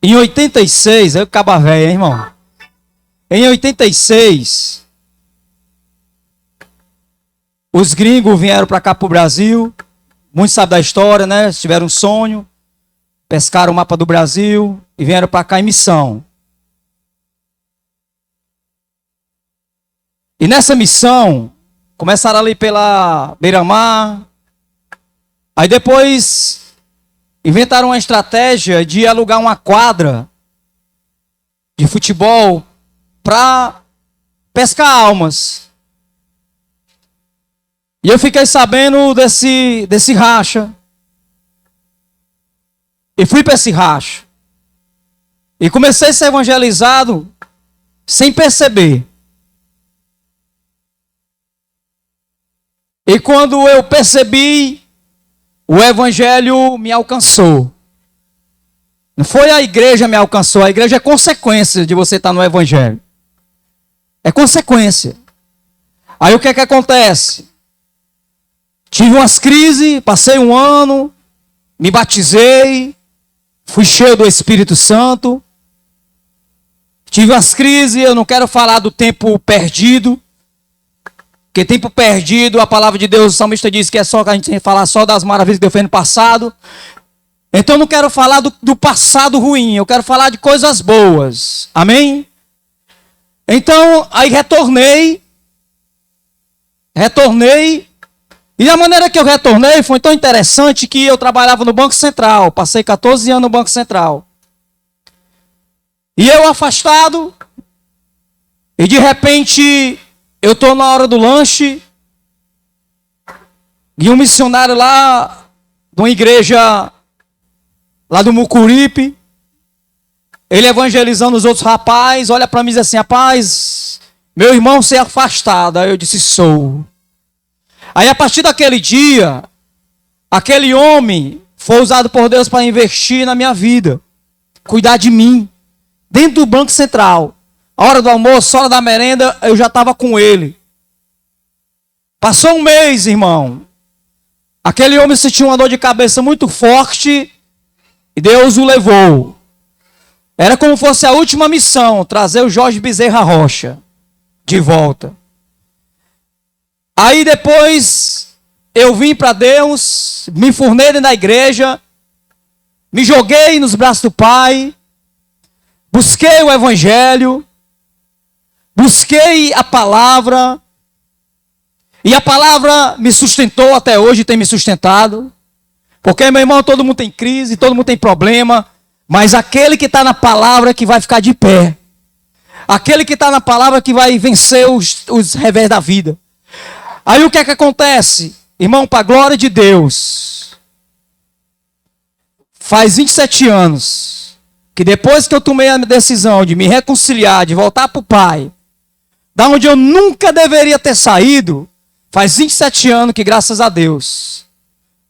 Em 86, eu acaba velho, hein, irmão? Em 86, os gringos vieram para cá pro Brasil. Muitos sabem da história, né? Tiveram um sonho, pescaram o mapa do Brasil e vieram para cá em missão. E nessa missão, começaram ali pela beira-mar. Aí depois inventaram uma estratégia de alugar uma quadra de futebol para pescar almas. E eu fiquei sabendo desse racha. E fui para esse racha. E comecei a ser evangelizado sem perceber. E quando eu percebi, o evangelho me alcançou. Não foi a igreja me alcançou, a igreja é consequência de você estar no evangelho. É consequência. Aí o que é que acontece? Tive umas crises, passei um ano, me batizei, fui cheio do Espírito Santo. Tive umas crises, eu não quero falar do tempo perdido. Porque tempo perdido, a palavra de Deus, o salmista diz que é só que a gente tem que falar só das maravilhas que Deus fez no passado. Então eu não quero falar do passado ruim, eu quero falar de coisas boas. Amém? Então, aí retornei. E a maneira que eu retornei foi tão interessante que eu trabalhava no Banco Central. Passei 14 anos no Banco Central. E eu afastado. E de repente, eu estou na hora do lanche. E um missionário lá, de uma igreja lá do Mucuripe, ele evangelizando os outros rapazes, olha para mim e diz assim: rapaz, meu irmão, você é afastado. Aí eu disse: sou. Aí a partir daquele dia, aquele homem foi usado por Deus para investir na minha vida, cuidar de mim, dentro do Banco Central. A hora do almoço, a hora da merenda, eu já estava com ele. Passou um mês, irmão. Aquele homem sentiu uma dor de cabeça muito forte e Deus o levou. Era como fosse a última missão, trazer o Jorge Bezerra Rocha de volta. Aí depois eu vim para Deus, me enfurnei dentro da igreja, me joguei nos braços do Pai, busquei o Evangelho, busquei a palavra, e a palavra me sustentou até hoje, tem me sustentado. Porque, meu irmão, todo mundo tem crise, todo mundo tem problema, mas aquele que está na palavra que vai ficar de pé. Aquele que está na palavra que vai vencer os revés da vida. Aí o que é que acontece? Irmão, para a glória de Deus, faz 27 anos que depois que eu tomei a decisão de me reconciliar, de voltar para o Pai, da onde eu nunca deveria ter saído, faz 27 anos que, graças a Deus,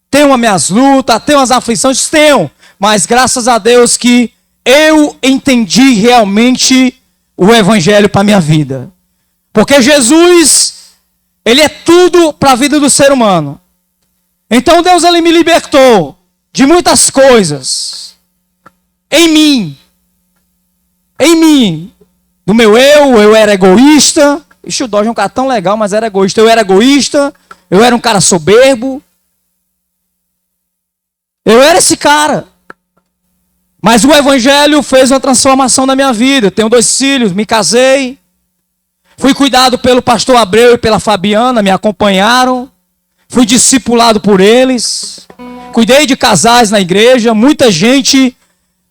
tenho as minhas lutas, tenho as aflições, tenho, mas graças a Deus que eu entendi realmente o Evangelho para a minha vida. Porque Jesus, Ele é tudo para a vida do ser humano. Então Deus, Ele me libertou de muitas coisas. Em mim. Do meu eu era egoísta. Ixi, o Dodge é um cara tão legal, mas era egoísta. Eu era egoísta, eu era um cara soberbo. Eu era esse cara. Mas o Evangelho fez uma transformação na minha vida. Eu tenho 2 filhos, me casei. Fui cuidado pelo pastor Abreu e pela Fabiana, me acompanharam. Fui discipulado por eles. Cuidei de casais na igreja. Muita gente,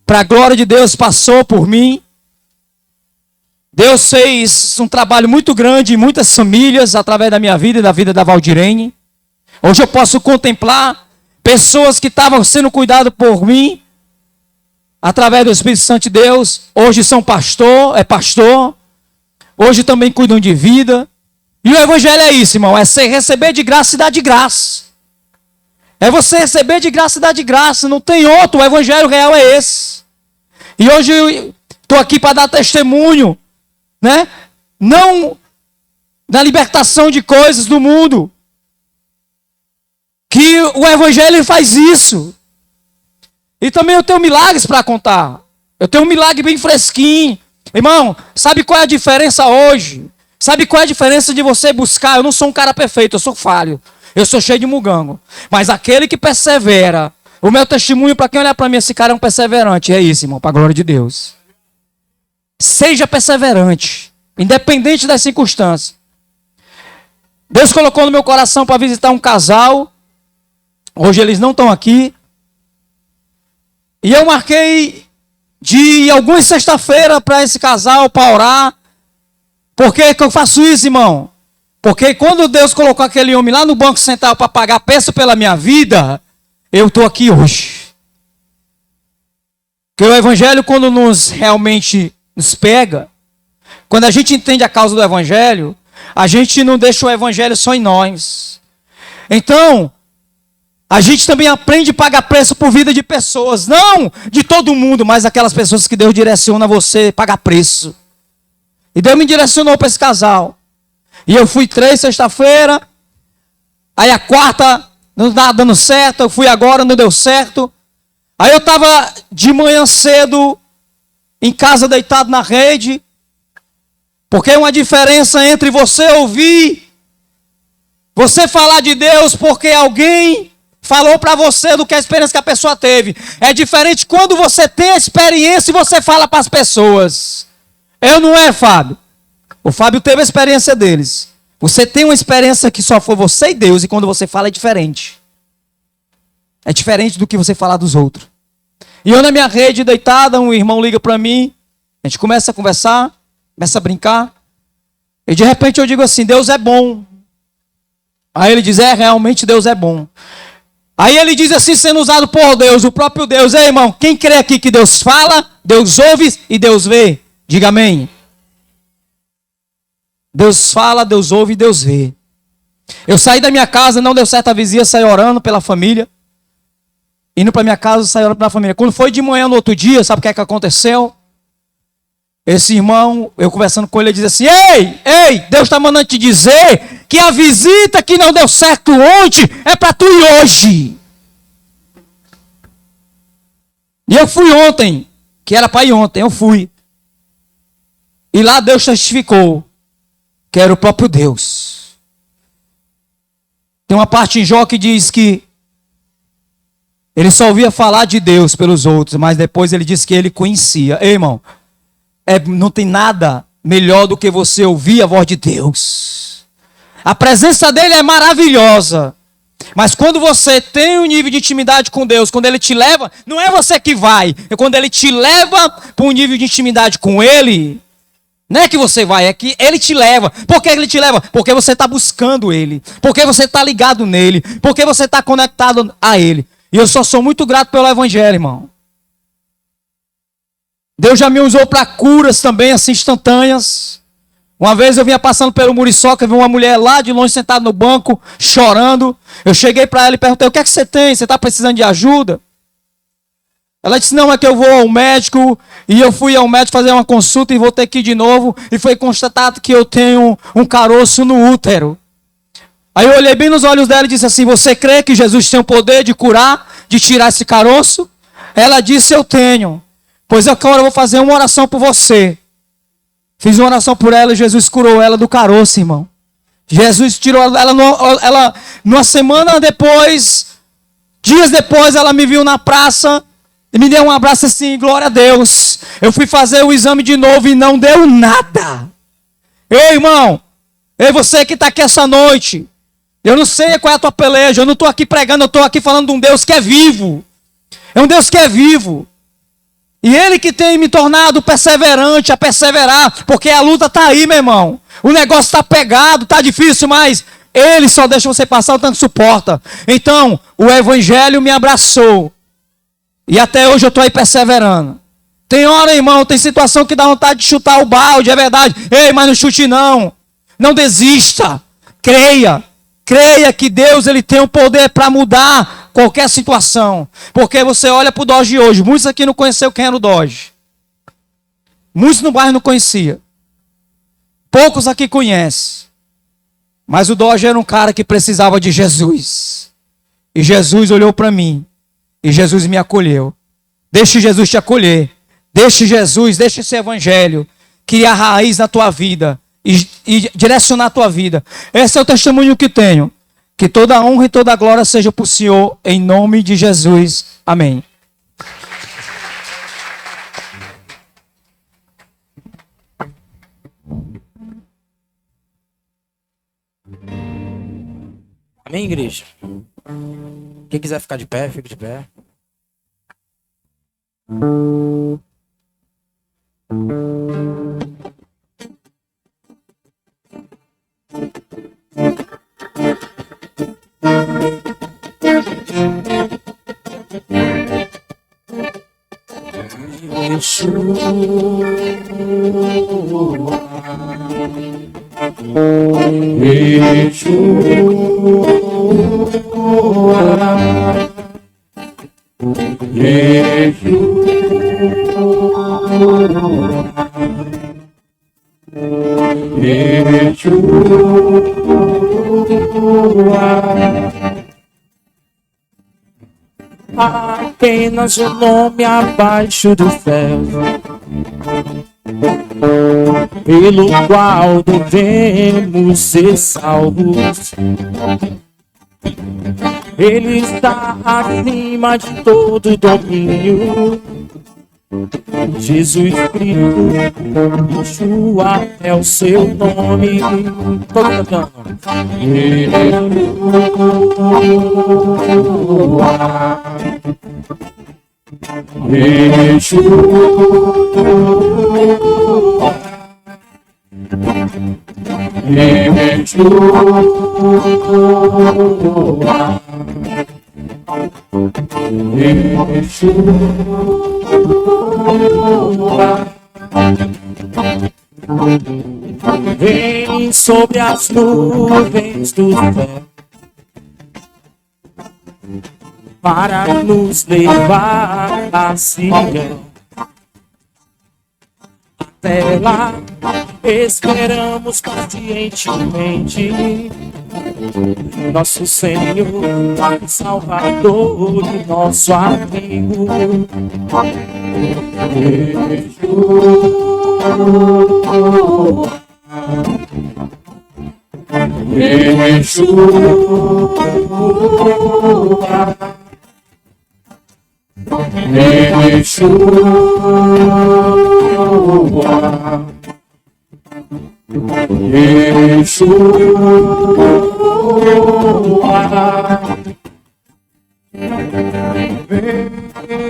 para a glória de Deus, passou por mim. Deus fez um trabalho muito grande em muitas famílias, através da minha vida e da vida da Valdirene. Hoje eu posso contemplar pessoas que estavam sendo cuidadas por mim, através do Espírito Santo de Deus. Hoje são pastor. Hoje também cuidam de vida. E o Evangelho é isso, irmão. É você receber de graça e dar de graça. É você receber de graça e dar de graça. Não tem outro. O Evangelho real é esse. E hoje eu estou aqui para dar testemunho, né? Não na libertação de coisas do mundo. Que o Evangelho faz isso. E também eu tenho milagres para contar. Eu tenho um milagre bem fresquinho. Irmão, sabe qual é a diferença hoje? Sabe qual é a diferença de você buscar? Eu não sou um cara perfeito, eu sou falho. Eu sou cheio de mugango. Mas aquele que persevera, o meu testemunho para quem olhar para mim, esse cara é um perseverante. É isso, irmão, para a glória de Deus. Seja perseverante, independente das circunstâncias. Deus colocou no meu coração para visitar um casal. Hoje eles não estão aqui. E eu marquei de ir algumas sexta-feira para esse casal, para orar. Por que eu faço isso, irmão? Porque quando Deus colocou aquele homem lá no Banco Central para pagar preço pela minha vida, eu estou aqui hoje. Porque o Evangelho, quando realmente nos pega, quando a gente entende a causa do Evangelho, a gente não deixa o Evangelho só em nós. Então, a gente também aprende a pagar preço por vida de pessoas. Não de todo mundo, mas aquelas pessoas que Deus direciona você a pagar preço. E Deus me direcionou para esse casal. E eu fui 3 sexta-feira. Aí a 4 não estava dando certo. Eu fui agora, não deu certo. Aí eu estava de manhã cedo em casa deitado na rede. Porque é uma diferença entre você ouvir, você falar de Deus porque alguém falou para você do que a experiência que a pessoa teve. É diferente quando você tem a experiência e você fala para as pessoas. Eu não é, Fábio. O Fábio teve a experiência deles. Você tem uma experiência que só foi você e Deus, e quando você fala é diferente. É diferente do que você falar dos outros. E eu na minha rede deitada, um irmão liga para mim, a gente começa a conversar, começa a brincar, e de repente eu digo assim, Deus é bom. Aí ele diz, realmente Deus é bom. Aí ele diz assim, sendo usado por Deus, o próprio Deus. Ei, irmão, quem crê aqui que Deus fala, Deus ouve e Deus vê? Diga amém. Deus fala, Deus ouve e Deus vê. Eu saí da minha casa, não deu certo a vizinha, saí orando pela família. Indo para minha casa, saí orando pela família. Quando foi de manhã no outro dia, sabe o que é que aconteceu? Esse irmão, eu conversando com ele, ele diz assim, ei, Deus está mandando te dizer que a visita que não deu certo ontem é para tu ir hoje. E eu fui ontem, que era para ir ontem, eu fui. E lá Deus testificou que era o próprio Deus. Tem uma parte em Jó que diz que ele só ouvia falar de Deus pelos outros, mas depois ele disse que ele conhecia. Ei, irmão, não tem nada melhor do que você ouvir a voz de Deus. A presença dele é maravilhosa. Mas quando você tem um nível de intimidade com Deus, quando ele te leva, não é você que vai, é quando ele te leva para um nível de intimidade com ele. Não é que você vai, é que ele te leva. Por que ele te leva? Porque você está buscando ele. Porque você está ligado nele. Porque você está conectado a ele. E eu só sou muito grato pelo Evangelho, irmão. Deus já me usou para curas também, assim, instantâneas. Uma vez eu vinha passando pelo Muriçoca, vi uma mulher lá de longe sentada no banco, chorando. Eu cheguei para ela e perguntei, o que é que você tem? Você está precisando de ajuda? Ela disse, não, é que eu vou ao médico, e eu fui ao médico fazer uma consulta e voltei aqui de novo, e foi constatado que eu tenho um caroço no útero. Aí eu olhei bem nos olhos dela e disse assim, você crê que Jesus tem o poder de curar, de tirar esse caroço? Ela disse, eu tenho. Pois agora eu vou fazer uma oração por você. Fiz uma oração por ela e Jesus curou ela do caroço, irmão. Jesus tirou ela numa semana depois, dias depois, ela me viu na praça e me deu um abraço assim, glória a Deus. Eu fui fazer o exame de novo e não deu nada. Ei, irmão, ei, você que está aqui essa noite, eu não sei qual é a tua peleja, eu não estou aqui pregando, eu estou aqui falando de um Deus que é vivo. É um Deus que é vivo. E ele que tem me tornado perseverante, a perseverar, porque a luta está aí, meu irmão. O negócio está pegado, está difícil, mas ele só deixa você passar o tanto que suporta. Então, o Evangelho me abraçou. E até hoje eu estou aí perseverando. Tem hora, irmão, tem situação que dá vontade de chutar o balde, é verdade. Ei, mas não chute não. Não desista. Creia. Creia que Deus ele tem o poder para mudar qualquer situação. Porque você olha para o Dodge de hoje. Muitos aqui não conheceram quem era o Dodge. Muitos no bairro não conheciam. Poucos aqui conhecem. Mas o Dodge era um cara que precisava de Jesus. E Jesus olhou para mim. E Jesus me acolheu. Deixe Jesus te acolher. Deixe Jesus, deixe esse evangelho criar raiz na tua vida e direcionar a tua vida. Esse é o testemunho que tenho. Que toda a honra e toda a glória seja para o Senhor, em nome de Jesus. Amém. Amém, igreja? Quem quiser ficar de pé, fique de pé. Apenas o nome abaixo do céu, pelo qual devemos ser salvos. Ele está acima de todo domínio. Jesus Cristo, Yeshua é o seu nome. Todo cantando. Vem sobre as nuvens do céu para nos levar a Sião. Até lá esperamos pacientemente nosso Senhor, Salvador e nosso amigo.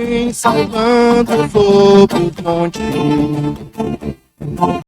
Vem salvando sobre o monte,